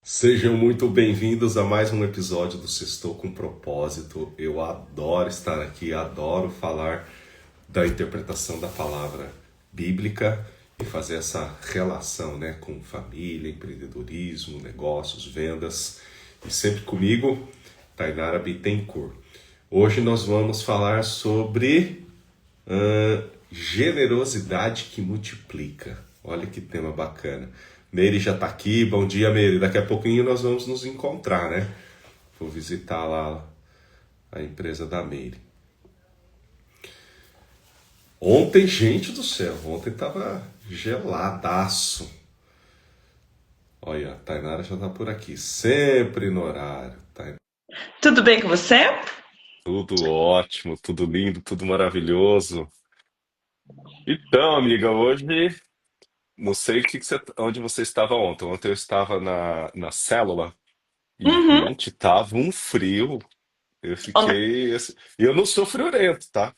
Sejam muito bem-vindos a mais um episódio do Sextou com Propósito. Eu adoro estar aqui, adoro falar da interpretação da palavra bíblica e fazer essa relação, né, com família, empreendedorismo, negócios, vendas. E sempre comigo, Tainara Bittencourt. Hoje nós vamos falar sobre generosidade que multiplica. Olha que tema bacana. Meire já está aqui. Bom dia, Meire. Daqui a pouquinho nós vamos nos encontrar, né? Vou visitar lá a empresa da Meire. Ontem, gente do céu, ontem tava geladaço. Olha, a Tainara já tá por aqui, sempre no horário. Tudo bem com você? Tudo ótimo, tudo lindo, tudo maravilhoso. Então, amiga, hoje não sei onde você estava ontem. Ontem eu estava na célula e, Uhum. gente, tava um frio. Eu Ontem, fiquei. Eu não sou friorento, tá?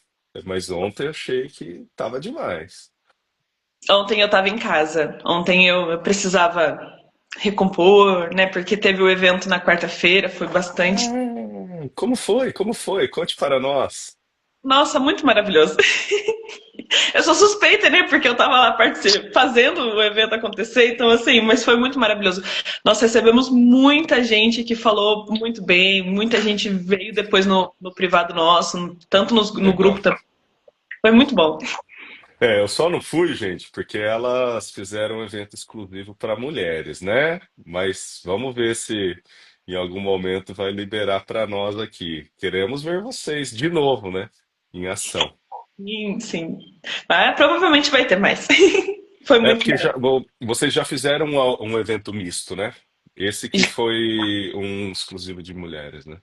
Mas ontem eu achei que tava demais. ontem eu estava em casa. Ontem eu precisava recompor, né? Porque teve o evento na quarta-feira, foi bastante. Como foi? Como foi? Conte para nós. Nossa, muito maravilhoso. Eu sou suspeita, né? Porque eu tava lá fazendo o evento acontecer, então assim, mas foi muito maravilhoso. Nós recebemos muita gente que falou muito bem, muita gente veio depois no privado nosso, tanto no grupo Legal. também. Foi muito bom. Eu só não fui, gente, porque elas fizeram um evento exclusivo para mulheres, né? Mas vamos ver se em algum momento vai liberar para nós aqui. Queremos ver vocês de novo, né? Em ação. Sim, sim. Mas provavelmente vai ter mais. Foi É muito porque bom. bom, vocês já fizeram um evento misto, né? Esse que foi um exclusivo de mulheres, né?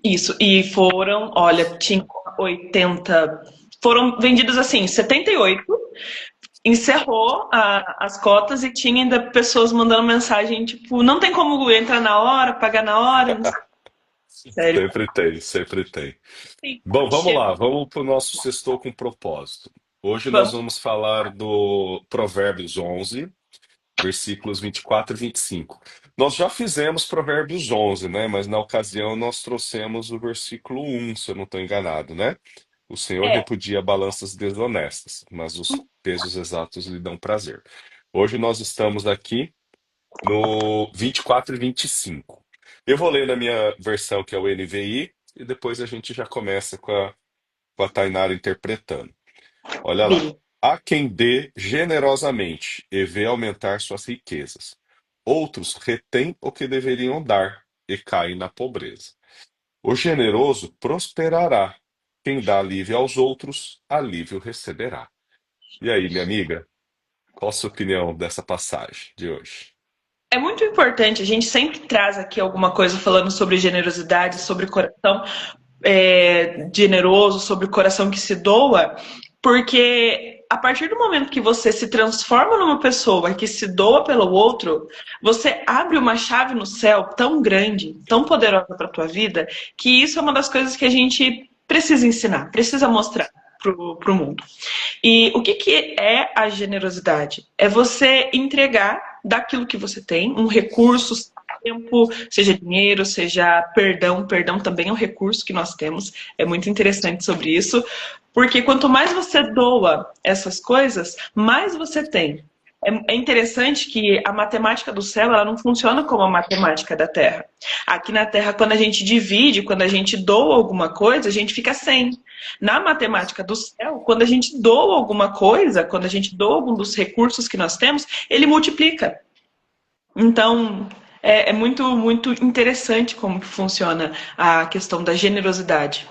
Isso, e foram, olha, tinha 80, foram vendidos assim, 78, encerrou as cotas e tinha ainda pessoas mandando mensagem, tipo, não tem como entrar na hora, pagar na hora, não sei, sério. Sempre tem, sempre tem. Sim, Bom, vamos chega. lá, vamos para o nosso Sextou com Propósito. Hoje nós Vamos. vamos falar do Provérbios 11, versículos 24 e 25. Nós já fizemos Provérbios 11, né? Mas na ocasião nós trouxemos o versículo 1, se eu não estou enganado, né? O Senhor É, repudia balanças desonestas, mas os pesos exatos lhe dão prazer. Hoje nós estamos aqui no 24 e 25. Eu vou ler na minha versão, que é o NVI, e depois a gente já começa com a Tainara interpretando. Olha lá. Billy. Há quem dê generosamente e vê aumentar suas riquezas. Outros retêm o que deveriam dar e caem na pobreza. O generoso prosperará. Quem dá alívio aos outros, alívio receberá. E aí, minha amiga, qual a sua opinião dessa passagem de hoje? É muito importante, a gente sempre traz aqui alguma coisa falando sobre generosidade, sobre coração generoso, sobre o coração que se doa, porque a partir do momento que você se transforma numa pessoa que se doa pelo outro, você abre uma chave no céu tão grande, tão poderosa para a tua vida, que isso é uma das coisas que a gente precisa ensinar, precisa mostrar para o mundo. E o que, que é a generosidade? É você entregar daquilo que você tem, um recurso, tempo, seja dinheiro, seja perdão. Perdão também é um recurso que nós temos. É muito interessante sobre isso, porque quanto mais você doa essas coisas, mais você tem. É interessante que a matemática do céu ela não funciona como a matemática da Terra. Aqui na Terra, quando a gente divide, quando a gente doa alguma coisa, a gente fica sem. Na matemática do céu, quando a gente doa alguma coisa, quando a gente doa algum dos recursos que nós temos, ele multiplica. Então, é muito, muito interessante como que funciona a questão da generosidade.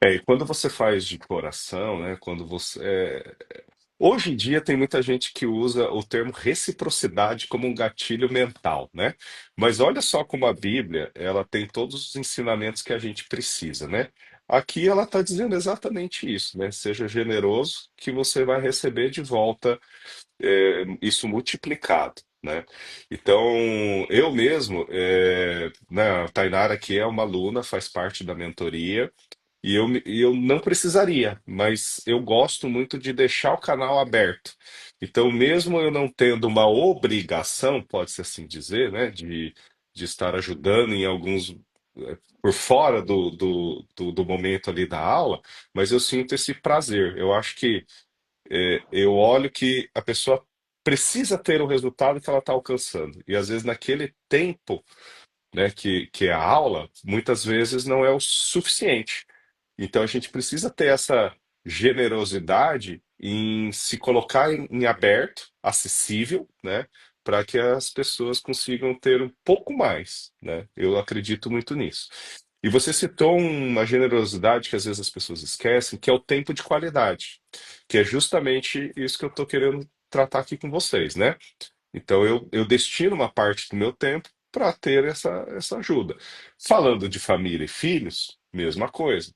E quando você faz de coração, né? Hoje em dia tem muita gente que usa o termo reciprocidade como um gatilho mental, né? Mas olha só como a Bíblia, ela tem todos os ensinamentos que a gente precisa, né? Aqui ela está dizendo exatamente isso, né? Seja generoso que você vai receber de volta isso multiplicado, né? Então, eu mesmo, né, a Tainara que é uma aluna, faz parte da mentoria, E eu não precisaria, mas eu gosto muito de deixar o canal aberto. Então, mesmo eu não tendo uma obrigação, pode-se assim dizer, né, de estar ajudando em alguns, por fora do momento ali da aula, mas eu sinto esse prazer. Eu acho que eu olho que a pessoa precisa ter o resultado que ela está alcançando. E às vezes naquele tempo, né, que é a aula, muitas vezes não é o suficiente. Então a gente precisa ter essa generosidade em se colocar em aberto, acessível, né, para que as pessoas consigam ter um pouco mais, né? Eu acredito muito nisso. E você citou uma generosidade que às vezes as pessoas esquecem, que é o tempo de qualidade, que é justamente isso que eu estou querendo tratar aqui com vocês, né? Então eu destino uma parte do meu tempo para ter essa ajuda. Falando de família e filhos, mesma coisa.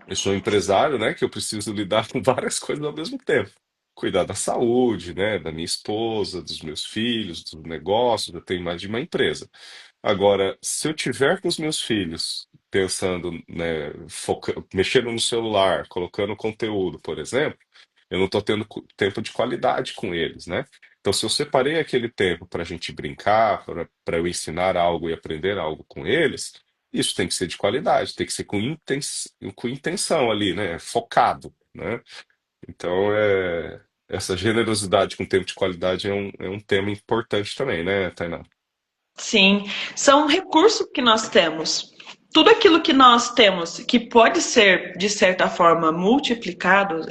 Eu sou empresário, né, que eu preciso lidar com várias coisas ao mesmo tempo. Cuidar da saúde, né, da minha esposa, dos meus filhos, dos negócios, eu tenho mais de uma empresa. Agora, se eu tiver com os meus filhos pensando, né, mexendo no celular, colocando conteúdo, por exemplo, eu não estou tendo tempo de qualidade com eles, né? Então, se eu separei aquele tempo para a gente brincar, para eu ensinar algo e aprender algo com eles, isso tem que ser de qualidade, tem que ser com intenção ali, né? Focado, né? Então, essa generosidade com tempo de qualidade é um tema importante também, né, Tainá? Sim, são recursos que nós temos. Tudo aquilo que nós temos que pode ser, de certa forma, multiplicado,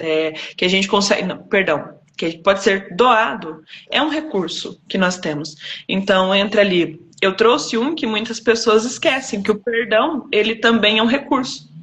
que a gente consegue, não, perdão, que pode ser doado, é um recurso que nós temos. Então, entra ali. Eu trouxe um que muitas pessoas esquecem, que o perdão, ele também é um recurso.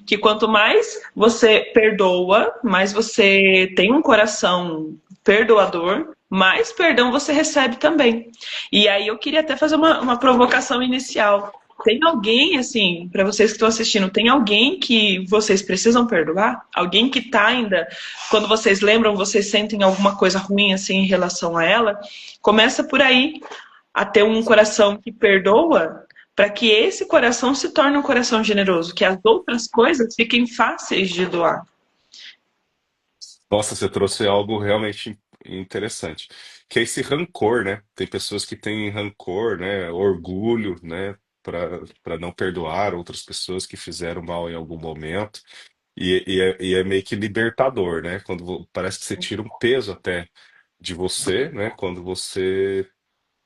Que quanto mais você perdoa, mais você tem um coração perdoador, mais perdão você recebe também. E aí eu queria até fazer uma provocação inicial. Tem alguém, assim, para vocês que estão assistindo, tem alguém que vocês precisam perdoar? Alguém que tá ainda, quando vocês lembram, vocês sentem alguma coisa ruim, assim, em relação a ela? Começa por aí, a ter um coração que perdoa, para que esse coração se torne um coração generoso, que as outras coisas fiquem fáceis de doar. Nossa, você trouxe algo realmente interessante, que é esse rancor, né? Tem pessoas que têm rancor, né? Orgulho, né? Para não perdoar outras pessoas que fizeram mal em algum momento. E é meio que libertador, né? Quando parece que você tira um peso até de você, né? Quando você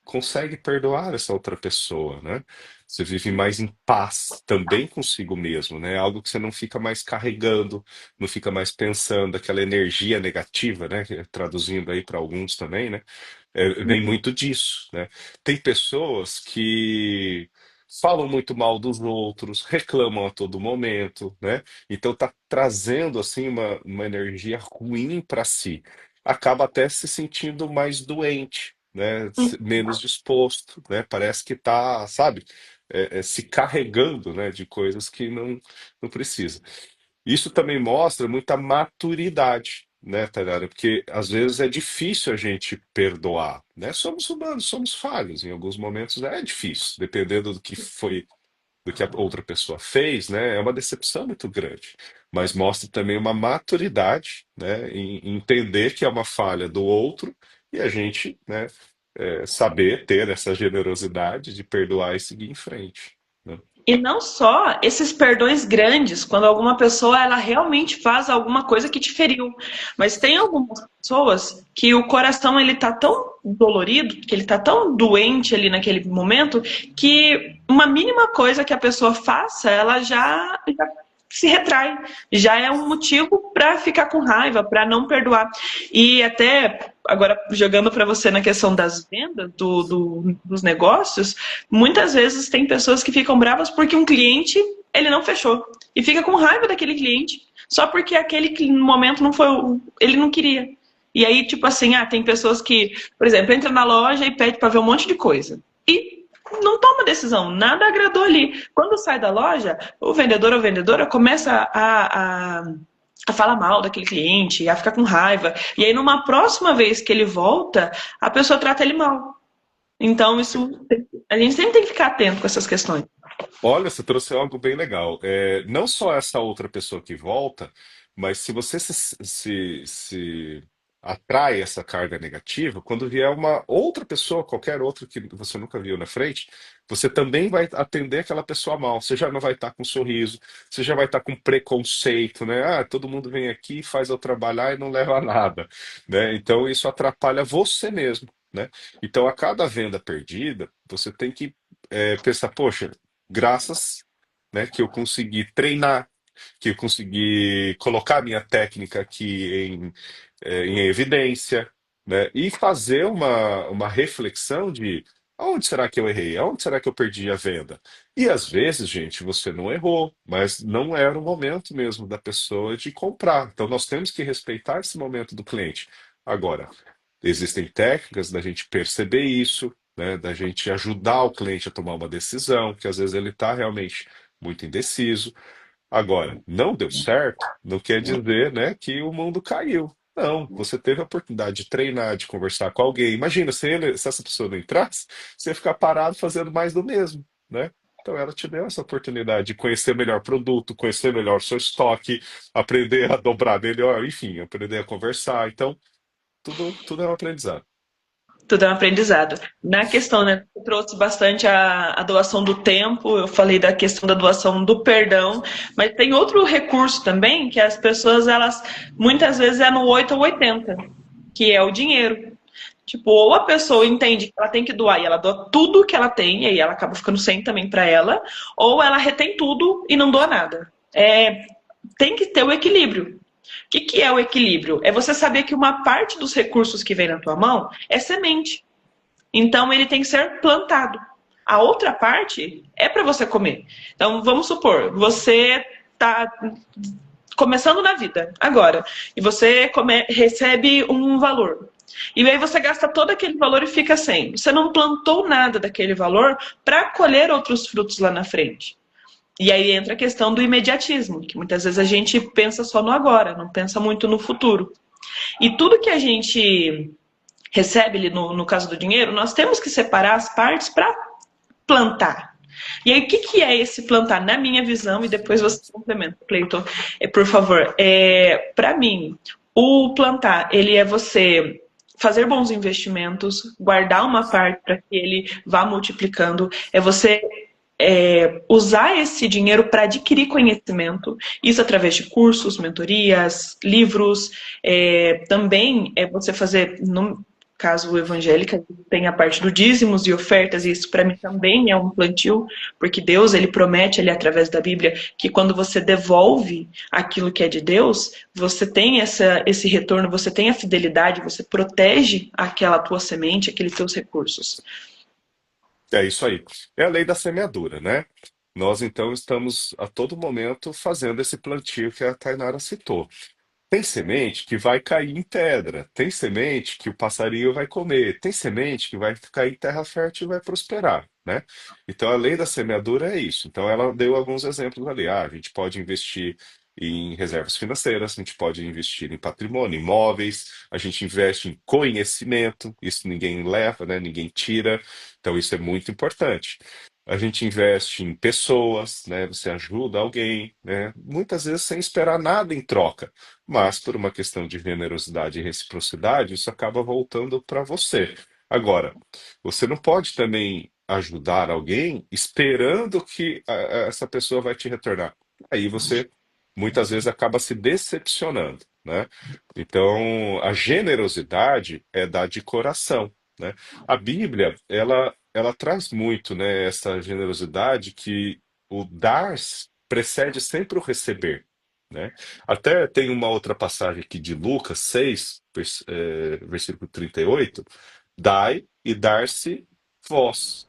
consegue perdoar essa outra pessoa, né? Você vive mais em paz também consigo mesmo, né? Algo que você não fica mais carregando, não fica mais pensando aquela energia negativa, né? Traduzindo aí para alguns também, né? Vem muito disso, né? Tem pessoas que falam muito mal dos outros, reclamam a todo momento, né? Então tá trazendo assim uma energia ruim para si. Acaba até se sentindo mais doente, né? Menos disposto, né? Parece que tá, sabe? Se carregando, né? De coisas que não precisa. Isso também mostra muita maturidade, né, Tainara? Porque às vezes é difícil a gente perdoar, né? Somos humanos, somos falhos. Em alguns momentos é difícil, dependendo do que foi, do que a outra pessoa fez, né? É uma decepção muito grande. Mas mostra também uma maturidade, né? Em entender que é uma falha do outro e a gente, né? Saber ter essa generosidade de perdoar e seguir em frente, né? E não só esses perdões grandes, quando alguma pessoa ela realmente faz alguma coisa que te feriu, mas tem algumas pessoas que o coração ele tá tão dolorido, que ele tá tão doente ali naquele momento, que uma mínima coisa que a pessoa faça, ela já se retrai, já é um motivo para ficar com raiva, para não perdoar. E até agora jogando para você na questão das vendas, dos negócios, muitas vezes tem pessoas que ficam bravas porque um cliente ele não fechou e fica com raiva daquele cliente só porque aquele momento não foi ele não queria. E aí tipo assim, tem pessoas que, por exemplo, entra na loja e pede para ver um monte de coisa e não toma decisão, nada agradou ali. Quando sai da loja, o vendedor ou vendedora começa a falar mal daquele cliente, a ficar com raiva. E aí, numa próxima vez que ele volta, a pessoa trata ele mal. Então, isso a gente sempre tem que ficar atento com essas questões. Olha, você trouxe algo bem legal. Não só essa outra pessoa que volta, mas se você se atrai essa carga negativa, quando vier uma outra pessoa, qualquer outra que você nunca viu na frente, você também vai atender aquela pessoa mal. Você já não vai estar com sorriso, você já vai estar com preconceito, né? Ah, todo mundo vem aqui, faz eu trabalhar e não leva a nada, né? Então isso atrapalha você mesmo, né? Então a cada venda perdida, você tem que pensar, poxa, graças, né, que eu consegui treinar, que eu consegui colocar a minha técnica aqui em evidência, né, e fazer uma reflexão de aonde será que eu errei? Aonde será que eu perdi a venda? E às vezes, gente, você não errou, mas não era o momento mesmo da pessoa de comprar. Então nós temos que respeitar esse momento do cliente. Agora, existem técnicas da gente perceber isso, né, da gente ajudar o cliente a tomar uma decisão, que às vezes ele está realmente muito indeciso. Agora, não deu certo, não quer dizer, né, que o mundo caiu. Não, você teve a oportunidade de treinar, de conversar com alguém. Imagina, se essa pessoa não entrasse, você ia ficar parado fazendo mais do mesmo, né? Então ela te deu essa oportunidade de conhecer melhor o produto, conhecer melhor o seu estoque, aprender a dobrar melhor, enfim, aprender a conversar. Então, tudo é um aprendizado. Tudo é um aprendizado. Na questão, né, eu trouxe bastante a doação do tempo, eu falei da questão da doação do perdão, mas tem outro recurso também, que as pessoas, elas, muitas vezes é no 8 ou 80, que é o dinheiro. Tipo, ou a pessoa entende que ela tem que doar e ela doa tudo que ela tem, e aí ela acaba ficando sem também para ela, ou ela retém tudo e não doa nada. Tem que ter o equilíbrio. O que é o equilíbrio? É você saber que uma parte dos recursos que vem na tua mão é semente. Então ele tem que ser plantado. A outra parte é para você comer. Então vamos supor, você está começando na vida agora e você recebe um valor. E aí você gasta todo aquele valor e fica sem. Você não plantou nada daquele valor para colher outros frutos lá na frente. E aí entra a questão do imediatismo, que muitas vezes a gente pensa só no agora, não pensa muito no futuro. E tudo que a gente recebe ali no caso do dinheiro, nós temos que separar as partes para plantar. E aí, o que é esse plantar? Na minha visão, e depois você complementa, Cleiton, por favor. Para mim, o plantar, ele é você fazer bons investimentos, guardar uma parte para que ele vá multiplicando, é você usar esse dinheiro para adquirir conhecimento, isso através de cursos, mentorias, livros, também é você fazer, no caso evangélica, tem a parte do dízimos e ofertas, e isso para mim também é um plantio, porque Deus, ele promete ali através da Bíblia que quando você devolve aquilo que é de Deus, você tem esse retorno, você tem a fidelidade, você protege aquela tua semente, aqueles teus recursos. É isso aí. É a lei da semeadura, né? Nós então estamos a todo momento fazendo esse plantio que a Tainara citou. Tem semente que vai cair em pedra, tem semente que o passarinho vai comer, tem semente que vai cair em terra fértil e vai prosperar, né? Então a lei da semeadura é isso. Então ela deu alguns exemplos ali. Ah, a gente pode investir em reservas financeiras, a gente pode investir em patrimônio, imóveis, a gente investe em conhecimento, isso ninguém leva, né? Ninguém tira. Então isso é muito importante. A gente investe em pessoas, né? Você ajuda alguém, né? Muitas vezes sem esperar nada em troca. Mas, por uma questão de generosidade e reciprocidade, isso acaba voltando para você. Agora, você não pode também ajudar alguém esperando que essa pessoa vai te retornar. Aí você muitas vezes acaba se decepcionando, né? Então, a generosidade é dar de coração, né? A Bíblia, ela traz muito, né, essa generosidade que o dar precede sempre o receber, né? Até tem uma outra passagem aqui de Lucas 6, versículo 38. Dai e dar-se vós.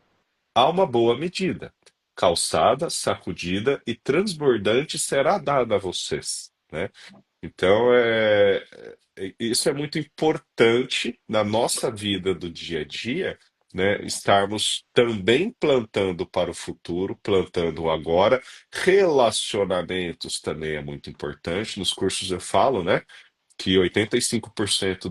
Há uma boa medida. Calçada, sacudida e transbordante será dada a vocês, né? Então, isso é muito importante na nossa vida do dia a dia, né? Estarmos também plantando para o futuro, plantando o agora. Relacionamentos também é muito importante. Nos cursos eu falo, né? que 85%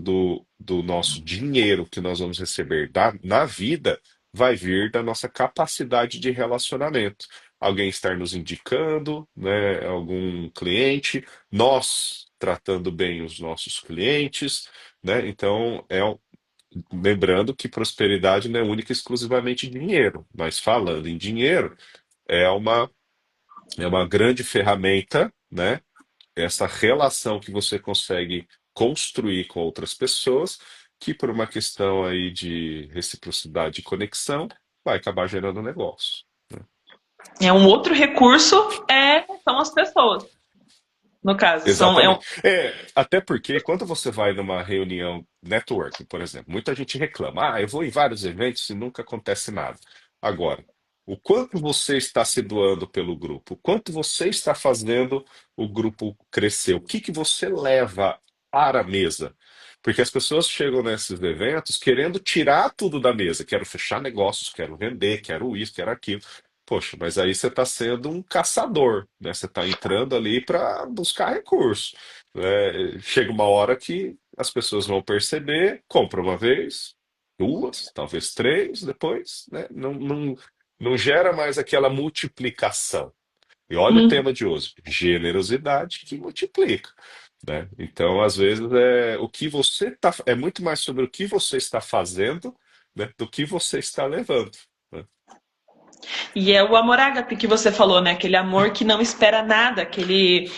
do nosso dinheiro que nós vamos receber na vida vai vir da nossa capacidade de relacionamento. Alguém estar nos indicando, né, algum cliente, nós tratando bem os nossos clientes, né? Então, lembrando que prosperidade não é única e exclusivamente dinheiro, mas falando em dinheiro, é uma grande ferramenta, né? Essa relação que você consegue construir com outras pessoas, que por uma questão aí de reciprocidade e conexão, vai acabar gerando negócio. É um outro recurso, são as pessoas, no caso. Exatamente. Até porque quando você vai numa reunião networking, por exemplo, muita gente reclama, eu vou em vários eventos e nunca acontece nada. Agora, o quanto você está se doando pelo grupo, o quanto você está fazendo o grupo crescer, o que que você leva para a mesa? Porque as pessoas chegam nesses eventos querendo tirar tudo da mesa, quero fechar negócios, quero vender, quero isso, quero aquilo. Poxa, mas aí você está sendo um caçador, né? Você está entrando ali para buscar recurso, né? Chega uma hora que as pessoas vão perceber, compra uma vez, duas, talvez três, depois, né? Não gera mais aquela multiplicação. E olha o Hum. tema de hoje, generosidade que multiplica, né? Então, às vezes, o que você tá, é muito mais sobre o que você está fazendo, né, do que você está levando, né? E é o amor ágape que você falou, né? Aquele amor que não espera nada, aquele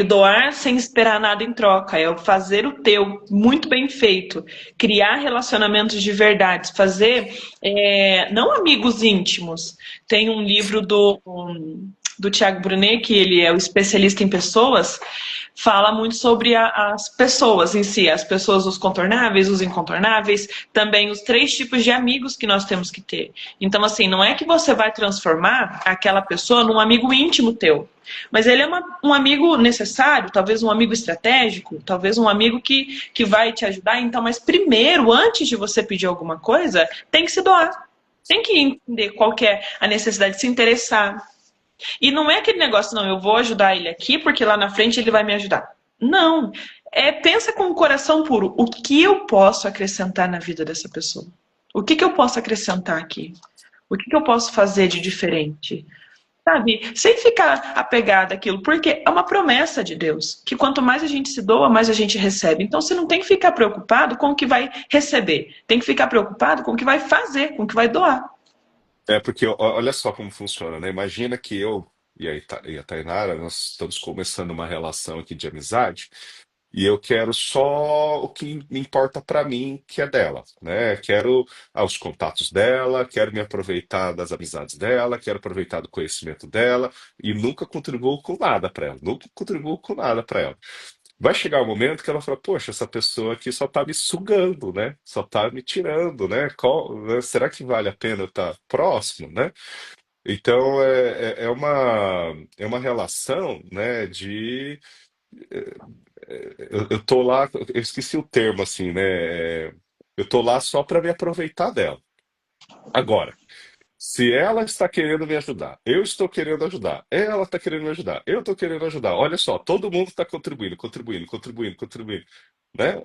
doar sem esperar nada em troca. É o fazer o teu, muito bem feito. Criar relacionamentos de verdade. Fazer, não amigos íntimos. Tem um livro do Tiago Brunet, que ele é o especialista em pessoas, fala muito sobre as pessoas em si, as pessoas, os contornáveis, os incontornáveis, também os três tipos de amigos que nós temos que ter. Então, assim, não é que você vai transformar aquela pessoa num amigo íntimo teu, mas ele é um amigo necessário, talvez um amigo estratégico, talvez um amigo que vai te ajudar. Então, mas primeiro, antes de você pedir alguma coisa, tem que se doar. Tem que entender qual que é a necessidade de se interessar. E não é aquele negócio, não, eu vou ajudar ele aqui porque lá na frente ele vai me ajudar. Não. Pensa com o coração puro. O que eu posso acrescentar na vida dessa pessoa? O que eu posso acrescentar aqui? O que eu posso fazer de diferente? Sabe? Sem ficar apegado àquilo, porque é uma promessa de Deus, que quanto mais a gente se doa, mais a gente recebe. Então você não tem que ficar preocupado com o que vai receber, tem que ficar preocupado com o que vai fazer, com o que vai doar. Porque olha só como funciona, né? Imagina que eu e a Tainara, nós estamos começando uma relação aqui de amizade e eu quero só o que me importa para mim, que é dela, né? Quero os contatos dela, quero me aproveitar das amizades dela, quero aproveitar do conhecimento dela e nunca contribuo com nada para ela, nunca contribuo com nada para ela. Vai chegar um momento que ela fala, poxa, essa pessoa aqui só tá me sugando, né? Só tá me tirando, né? Né? Será que vale a pena eu estar próximo, né? Então é uma relação, né? Eu tô lá, eu esqueci o termo assim, né? Eu tô lá só para me aproveitar dela. Agora, se ela está querendo me ajudar, eu estou querendo ajudar, ela está querendo me ajudar, eu estou querendo ajudar. Olha só, todo mundo está contribuindo, contribuindo, contribuindo, contribuindo, né?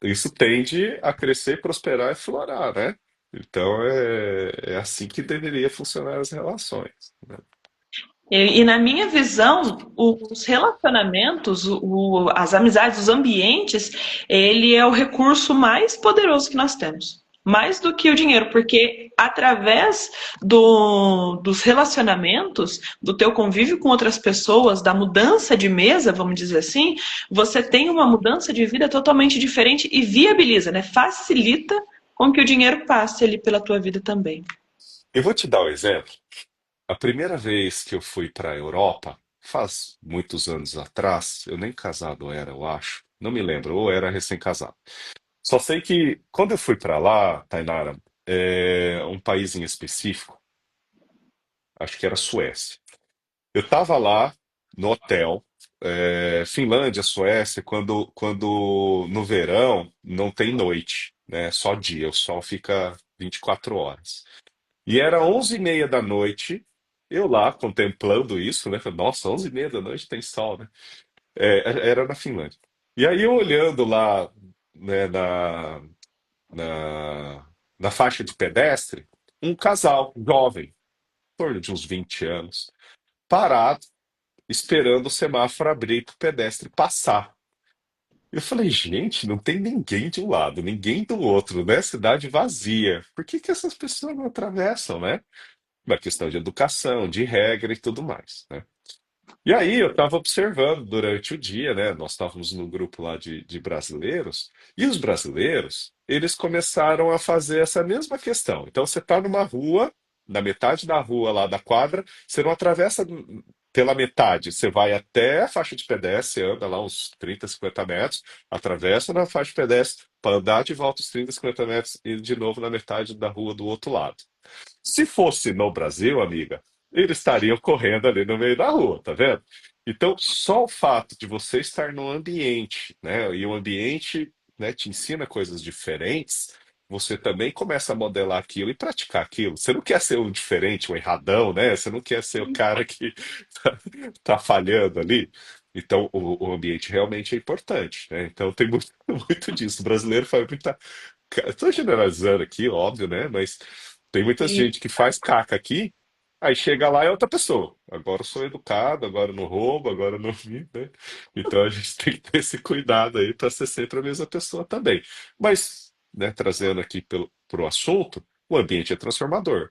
Isso tende a crescer, prosperar e florar, né? Então é assim que deveria funcionar as relações, né? E na minha visão, os relacionamentos, as amizades, os ambientes, ele é o recurso mais poderoso que nós temos. Mais do que o dinheiro, porque através dos relacionamentos, do teu convívio com outras pessoas, da mudança de mesa, vamos dizer assim, você tem uma mudança de vida totalmente diferente e viabiliza, né? Facilita com que o dinheiro passe ali pela tua vida também. Eu vou te dar um exemplo. A primeira vez que eu fui para a Europa, faz muitos anos atrás, eu nem casado era, eu acho, não me lembro, ou era recém-casado. Só sei que quando eu fui para lá, Tainara, um país em específico, acho que era a Suécia. Eu estava lá no hotel, Finlândia, Suécia, quando no verão não tem noite, né? Só dia, o sol fica 24 horas. E era 11h30 da noite, eu lá contemplando isso, né? Falei, nossa, 11h30 da noite tem sol, né? Era na Finlândia. E aí, eu olhando lá, né, na, na faixa de pedestre, um casal jovem, em torno de uns 20 anos, parado, esperando o semáforo abrir para o pedestre passar. Eu falei, gente, não tem ninguém de um lado, ninguém do outro, né? Cidade vazia. Por que que essas pessoas não atravessam, né? Uma questão de educação, de regra e tudo mais, né? E aí eu estava observando durante o dia, né? Nós estávamos no grupo lá de brasileiros, e os brasileiros, eles começaram a fazer essa mesma questão. Então você está numa rua, na metade da rua lá da quadra, você não atravessa pela metade, você vai até a faixa de pedestre, você anda lá uns 30, 50 metros, atravessa na faixa de pedestre, para andar de volta os 30, 50 metros e de novo na metade da rua do outro lado. Se fosse no Brasil, amiga, eles estariam correndo ali no meio da rua, tá vendo? Então, só o fato de você estar num ambiente, né, e o ambiente, né, te ensina coisas diferentes, você também começa a modelar aquilo e praticar aquilo. Você não quer ser o diferente, o erradão, né? Você não quer ser o cara que tá falhando ali. Então, o ambiente realmente é importante, né? Então, tem muito, muito disso. O brasileiro faz muita. Estou generalizando aqui, óbvio, né? Mas tem muita E, gente que faz caca aqui, aí chega lá e é outra pessoa. Agora eu sou educado, agora eu não roubo, agora eu não vi, né? Então a gente tem que ter esse cuidado aí para ser sempre a mesma pessoa também. Mas, né, trazendo aqui pro assunto, o ambiente é transformador.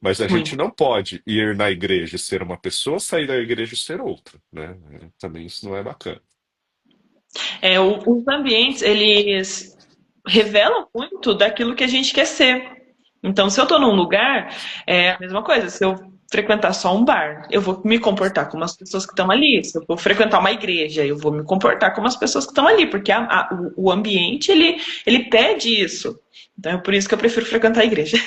Mas a gente muito. não pode ir na igreja e ser uma pessoa, sair da igreja e ser outra, né? Também isso não é bacana. Os ambientes, eles revelam muito daquilo que a gente quer ser. Então, se eu estou num lugar, é a mesma coisa. Se eu frequentar só um bar, eu vou me comportar como as pessoas que estão ali. Se eu for frequentar uma igreja, eu vou me comportar como as pessoas que estão ali, porque o ambiente, ele pede isso. Então, é por isso que eu prefiro frequentar a igreja.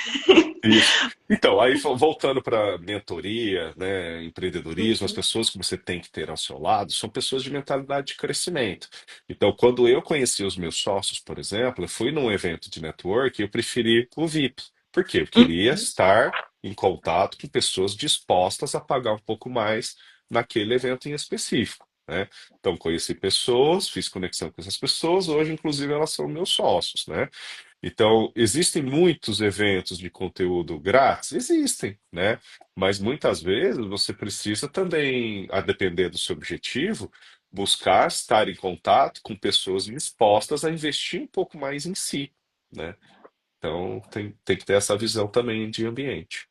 Isso. Então, aí voltando para mentoria, né, empreendedorismo, as pessoas que você tem que ter ao seu lado são pessoas de mentalidade de crescimento. Então, quando eu conheci os meus sócios, por exemplo, eu fui num evento de network e eu preferi o VIP. Por quê? Eu queria Uhum. estar em contato com pessoas dispostas a pagar um pouco mais naquele evento em específico, né? Então, conheci pessoas, fiz conexão com essas pessoas, hoje, inclusive, elas são meus sócios, né? Então, existem muitos eventos de conteúdo grátis? Existem, né? Mas muitas vezes você precisa também, a depender do seu objetivo, buscar estar em contato com pessoas dispostas a investir um pouco mais em si, né? Então, tem que ter essa visão também de ambiente.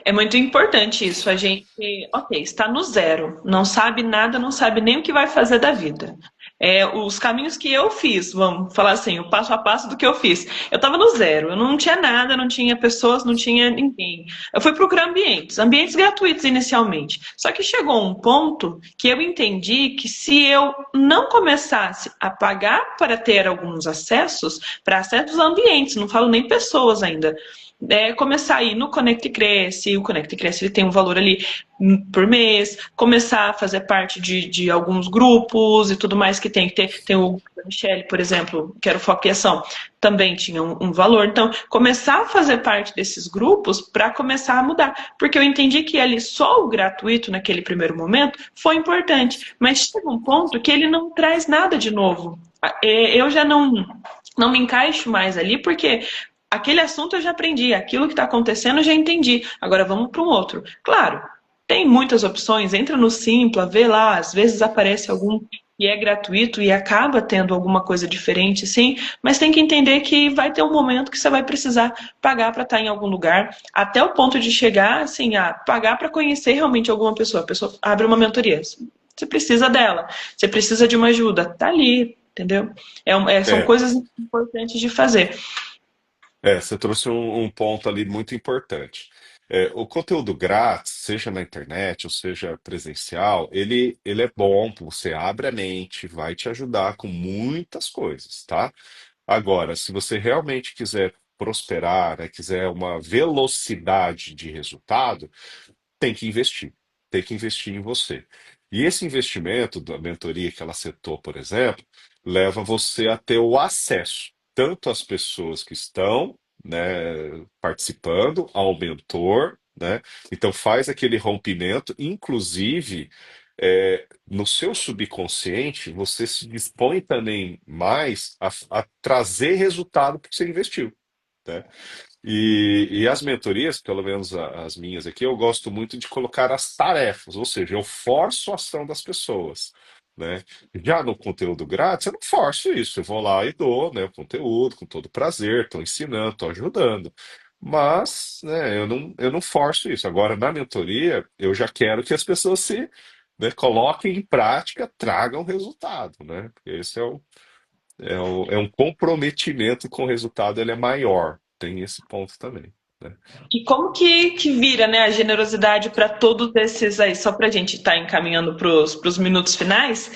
É muito importante isso. A gente, ok, está no zero, não sabe nada, não sabe nem o que vai fazer da vida. Os caminhos que eu fiz, vamos falar assim, o passo a passo do que eu fiz. Eu estava no zero, eu não tinha nada, não tinha pessoas, não tinha ninguém. Eu fui procurar ambientes, ambientes gratuitos inicialmente. Só que chegou um ponto que eu entendi que se eu não começasse a pagar para ter alguns acessos, para acessos a ambientes, não falo nem pessoas ainda, começar a ir no Conecte Cresce, o Conecte Cresce ele tem um valor ali por mês, começar a fazer parte de alguns grupos e tudo mais que tem que ter. Tem o da Michelle, por exemplo, que era o Foco e Ação, também tinha um valor. Então, começar a fazer parte desses grupos para começar a mudar. Porque eu entendi que ali só o gratuito, naquele primeiro momento, foi importante. Mas chega um ponto que ele não traz nada de novo. Eu já não me encaixo mais ali, porque aquele assunto eu já aprendi, aquilo que está acontecendo eu já entendi. Agora vamos para um outro. Claro, tem muitas opções, entra no Simpla, vê lá, às vezes aparece algum que é gratuito e acaba tendo alguma coisa diferente, sim, mas tem que entender que vai ter um momento que você vai precisar pagar para estar em algum lugar, até o ponto de chegar assim, a pagar para conhecer realmente alguma pessoa. A pessoa abre uma mentoria, você precisa dela, você precisa de uma ajuda, tá ali, entendeu? São É, coisas importantes de fazer. você trouxe um ponto ali muito importante. O conteúdo grátis, seja na internet ou seja presencial, ele é bom, você abre a mente, vai te ajudar com muitas coisas, tá? Agora, se você realmente quiser prosperar, né, quiser uma velocidade de resultado, tem que investir. Tem que investir em você. E esse investimento da mentoria que ela citou, por exemplo, leva você a ter o acesso tanto às pessoas que estão, né, participando, ao mentor, né? Então faz aquele rompimento, inclusive. no seu subconsciente, você se dispõe também mais a trazer resultado para que você investiu, né? E as mentorias, pelo menos as minhas aqui, eu gosto muito de colocar as tarefas, ou seja, eu forço a ação das pessoas, né? Já no conteúdo grátis, eu não forço isso, eu vou lá e dou, né, o conteúdo com todo prazer, estou ensinando, estou ajudando. Mas, né, eu não forço isso. Agora, na mentoria, eu já quero que as pessoas se, né, coloquem em prática, tragam resultado, né? Porque esse é um comprometimento com o resultado, ele é maior. Tem esse ponto também, né? E como que vira, né, a generosidade para todos esses aí, só para a gente estar encaminhando para os minutos finais,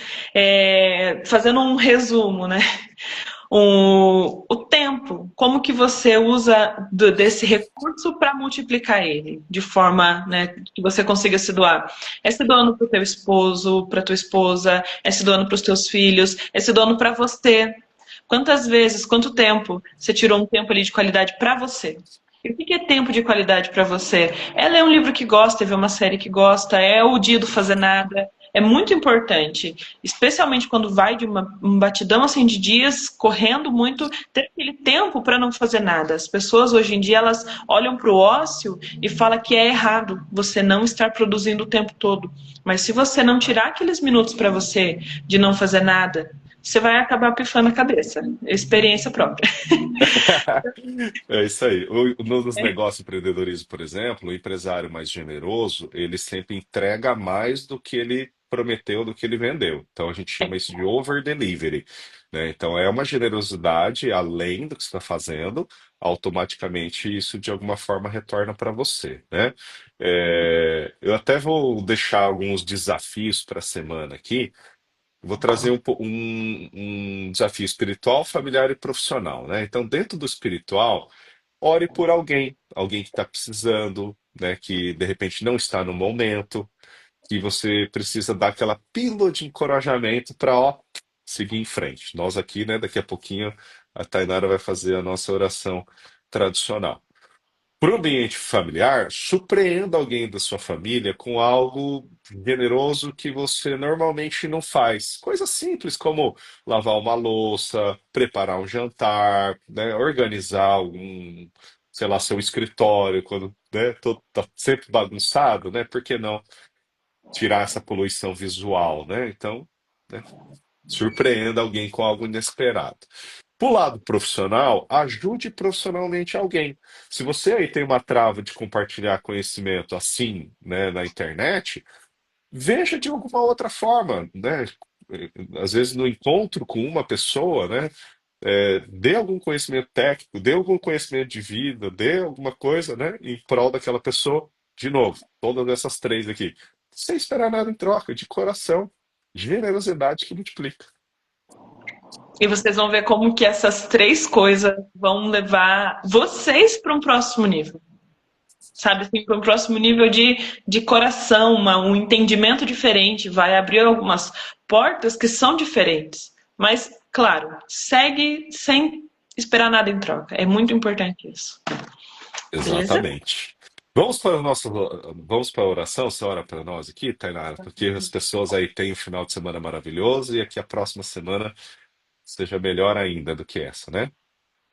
fazendo um resumo, né? O tempo, como que você usa desse recurso para multiplicar ele, de forma, né, que você consiga se doar. É se doando para o teu esposo, para tua esposa, é se doando para os teus filhos, é se doando para você. Quantas vezes, quanto tempo você tirou um tempo ali de qualidade para você? E o que é tempo de qualidade para você? É ler um livro que gosta, é ver uma série que gosta, é o dia do fazer nada. É muito importante, especialmente quando vai de um batidão assim de dias, correndo muito, ter aquele tempo para não fazer nada. As pessoas hoje em dia elas olham para o ócio e falam que é errado você não estar produzindo o tempo todo. Mas se você não tirar aqueles minutos para você de não fazer nada, você vai acabar pifando a cabeça. Experiência própria. É isso aí. Nos negócios de empreendedorismo, por exemplo, o empresário mais generoso, ele sempre entrega mais do que ele prometeu, do que ele vendeu. Então a gente chama isso de over delivery, né? Então é uma generosidade além do que você está fazendo, automaticamente isso de alguma forma retorna para você, né? Eu até vou deixar alguns desafios para a semana aqui. Vou trazer um desafio espiritual, familiar e profissional, né? Então, dentro do espiritual, ore por alguém, alguém que está precisando, né? Que de repente não está no momento, que você precisa dar aquela pílula de encorajamento para, ó, seguir em frente. Nós aqui, né? Daqui a pouquinho a Tainara vai fazer a nossa oração tradicional. Para o ambiente familiar, surpreenda alguém da sua família com algo generoso que você normalmente não faz. Coisas simples como lavar uma louça, preparar um jantar, né, organizar algum, sei lá, seu escritório, quando, né, tá sempre bagunçado, né? Por que não tirar essa poluição visual, né? Então, né, surpreenda alguém com algo inesperado. Pro lado profissional, ajude profissionalmente alguém. Se você aí tem uma trava de compartilhar conhecimento assim, né, na internet, veja de alguma outra forma, né? Às vezes no encontro com uma pessoa, né, dê algum conhecimento técnico, dê algum conhecimento de vida, dê alguma coisa, né, em prol daquela pessoa. De novo, todas essas três aqui, sem esperar nada em troca, de coração, generosidade que multiplica. E vocês vão ver como que essas três coisas vão levar vocês para um próximo nível. Sabe, assim, para um próximo nível de coração, um entendimento diferente, vai abrir algumas portas que são diferentes. Mas, claro, segue sem esperar nada em troca. É muito importante isso. Beleza? Exatamente. Vamos para a oração, você ora para nós aqui, Tainara, porque as pessoas aí têm um final de semana maravilhoso e aqui a próxima semana seja melhor ainda do que essa, né?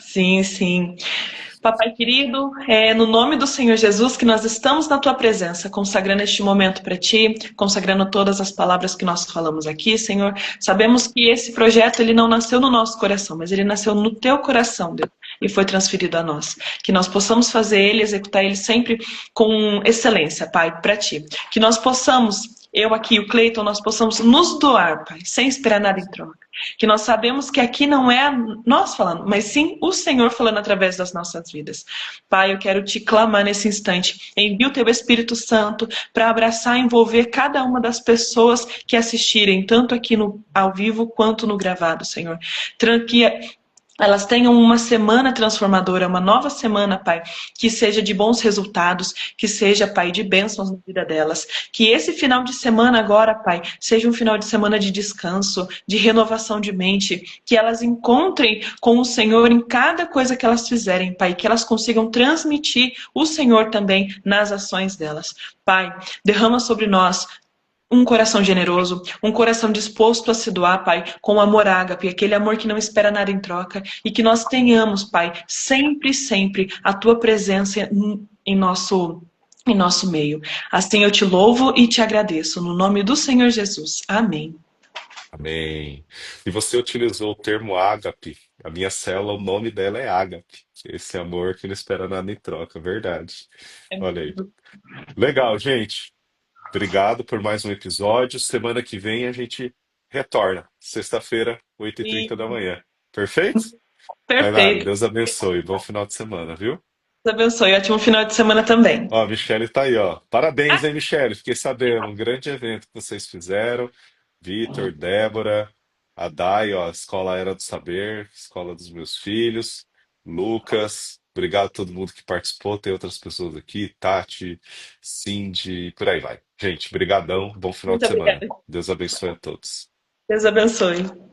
Sim, sim. Papai querido, é no nome do Senhor Jesus que nós estamos na tua presença, consagrando este momento para ti, consagrando todas as palavras que nós falamos aqui, Senhor. Sabemos que esse projeto ele não nasceu no nosso coração, mas ele nasceu no teu coração, Deus, e foi transferido a nós. Que nós possamos fazer ele, executar ele sempre com excelência, Pai, para ti. Que nós possamos, eu aqui, o Cleiton, nós possamos nos doar, Pai, sem esperar nada em troca. Que nós sabemos que aqui não é nós falando, mas sim o Senhor falando através das nossas vidas. Pai, eu quero te clamar nesse instante. Envia o teu Espírito Santo para abraçar e envolver cada uma das pessoas que assistirem, tanto aqui no ao vivo quanto no gravado, Senhor. Que elas tenham uma semana transformadora, uma nova semana, Pai, que seja de bons resultados, que seja, Pai, de bênçãos na vida delas. Que esse final de semana agora, Pai, seja um final de semana de descanso, de renovação de mente, que elas encontrem com o Senhor em cada coisa que elas fizerem, Pai, que elas consigam transmitir o Senhor também nas ações delas. Pai, derrama sobre nós um coração generoso, um coração disposto a se doar, Pai, com amor ágape, aquele amor que não espera nada em troca, e que nós tenhamos, Pai, sempre, sempre a tua presença em nosso meio. Assim eu te louvo e te agradeço, no nome do Senhor Jesus. Amém. Amém. E você utilizou o termo ágape. A minha célula, o nome dela é ágape. Esse amor que não espera nada em troca, verdade. Olha aí. Legal, gente. Obrigado por mais um episódio. Semana que vem a gente retorna. Sexta-feira, 8h30 da manhã. Perfeito? Tainara, Perfeito. Deus abençoe. Bom final de semana, viu? Deus abençoe. Ótimo final de semana também. Ó, a Michele tá aí, ó. Parabéns, hein, Michele? Fiquei sabendo, um grande evento que vocês fizeram. Vitor, Débora, a Dai, ó, Escola Era do Saber, Escola dos Meus Filhos, Lucas. Obrigado a todo mundo que participou. Tem outras pessoas aqui, Tati, Cindy, por aí vai. Gente, brigadão. Bom final Muito de semana. obrigada. Deus abençoe a todos. Deus abençoe.